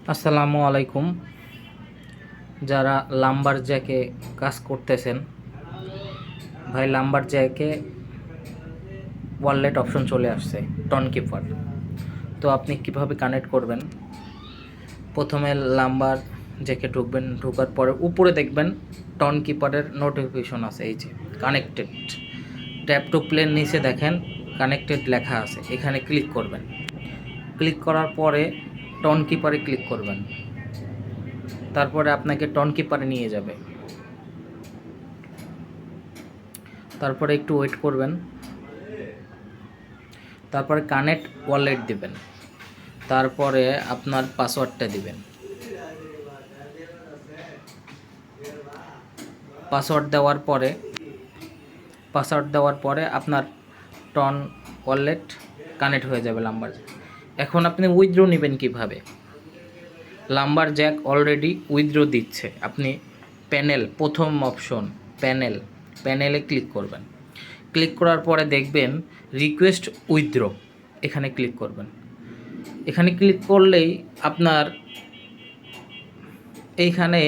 আসসালামু আলাইকুম। যারা লাম্বার জ্যাকে কাজ করতেছেন, ভাই লাম্বার জ্যাকে ওয়ালেট অপশন চলে আসছে টন কিপার। তো আপনি কিভাবে কানেক্ট করবেন? প্রথমে লাম্বার জ্যাকে ঢুকবেন, ঢোকার পরে উপরে দেখবেন টন কিপারের নোটিফিকেশন আছে, এই যে কানেক্টেড। ট্যাপ টু প্লের নিচে দেখেন কানেক্টেড লেখা আছে, এখানে ক্লিক করবেন। ক্লিক করার পরে টন কিপারে ক্লিক করবেন, তারপরে আপনাকে টন কিপারে নিয়ে যাবে। তারপরে একটু ওয়েট করবেন, তারপরে কানেক্ট ওয়ালেট দিবেন, তারপরে আপনার পাসওয়ার্ডটা দিবেন। পাসওয়ার্ড দেওয়ার পরে আপনার টন ওয়ালেট কানেক্ট হয়ে যাবে লাম্বার জ্যাক। এখন আপনি উইথড্র নেবেন কিভাবে? লাম্বার জ্যাক অলরেডি উইথড্র দিচ্ছে। আপনি প্রথম অপশন প্যানেলে ক্লিক করবেন। ক্লিক করার পরে দেখবেন রিকোয়েস্ট উইথড্র, এখানে ক্লিক করবেন। এখানে ক্লিক করলেই এইখানে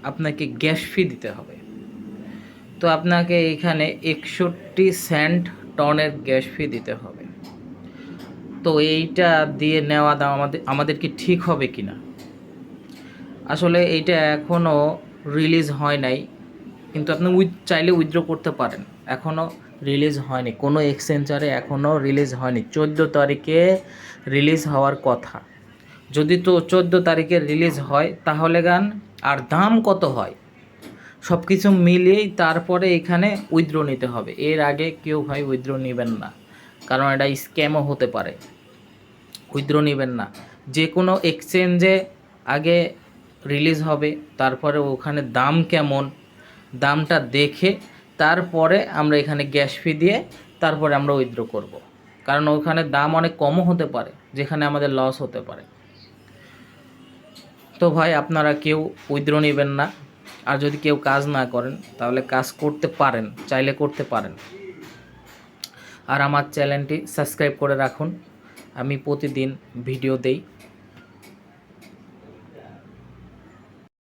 আপনাকে গ্যাস ফি দিতে হবে। তো আপনাকে এইখানে 61 সেন্ট টনের গ্যাস ফি দিতে হবে। তো এইটা দিয়ে নেওয়া দাম আমাদের কি ঠিক হবে কি না? আসলে এইটা এখনও রিলিজ হয় নাই, কিন্তু আপনি চাইলে উইথড্র করতে পারেন। এখনও রিলিজ হয়নি, কোনো এক্সচেঞ্জারে এখনও রিলিজ হয়নি। 14 তারিখে রিলিজ হওয়ার কথা। যদি তো 14 তারিখে রিলিজ হয় তাহলে আর দাম কত হয় সব কিছু মিলিয়েই তারপরে এখানে উইথড্র নিতে হবে। এর আগে কেউ ভাই উইথড্র নেবেন না, কারণ এটা স্ক্যামও হতে পারে। উইথড্র নেবেন না। যে কোনো এক্সচেঞ্জে আগে রিলিজ হবে, তারপরে ওখানে দাম কেমন, দামটা দেখে তারপরে আমরা এখানে গ্যাস ফি দিয়ে তারপরে আমরা উইথড্র করব। কারণ ওখানে দাম অনেক কমও হতে পারে, যেখানে আমাদের লস হতে পারে। তো ভাই আপনারা কেউ উইথড্র নেবেন না। আর যদি কেউ কাজ না করেন তাহলে কাজ করতে পারেন, চাইলে করতে পারেন। আর আমার চ্যানেলটি সাবস্ক্রাইব করে রাখুন, আমি প্রতিদিন ভিডিও দেই।